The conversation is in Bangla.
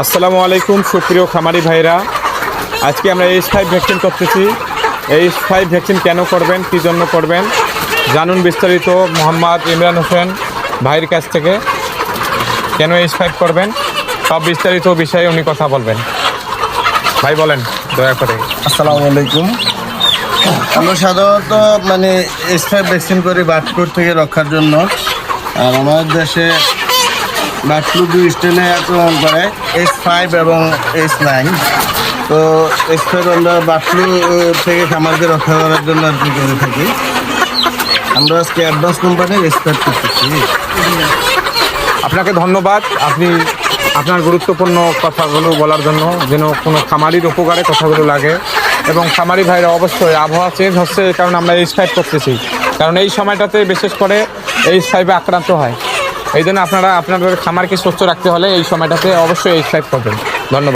আসসালামু আলাইকুম সুপ্রিয় খামারি ভাইরা, আজকে আমরা H5 ভ্যাকসিন করতেছি। H5 ভ্যাকসিন কেন করবেন, কী জন্য করবেন জানুন বিস্তারিত মোহাম্মদ ইমরান হোসেন ভাইয়ের কাছ থেকে। কেন H5 করবেন সব বিস্তারিত বিষয়ে উনি কথা বলবেন। ভাই বলেন দয়া করে। আসসালামু আলাইকুম। আমরা সাধারণত H5 ভ্যাকসিন করি বার্ড ফ্লু থেকে রক্ষার জন্য। আর আমাদের দেশে বার্ড ফ্লু দুই স্টেনে আক্রমণ করে, H5 এবং H9। তো H5 আমরা বার্ড ফ্লু থেকে খামারকে রক্ষা করার জন্য আর কি করে থাকি। আমরা আজকে অ্যাডভান্স কোম্পানির H5 করতেছি। আপনাকে ধন্যবাদ, আপনি আপনার গুরুত্বপূর্ণ কথাগুলো বলার জন্য, যেন কোনো খামারির উপকারে কথাগুলো লাগে। এবং খামারি ভাইরা অবশ্যই আবহাওয়া চেঞ্জ হচ্ছে, এই কারণে আমরা H5 করতেছি, কারণ এই সময়টাতে বিশেষ করে H5 আক্রান্ত হয়। এই জন্য আপনারা আপনাদের খামারকে সুস্থ রাখতে হলে এই সময়টাতে অবশ্যই H5 করবেন। ধন্যবাদ।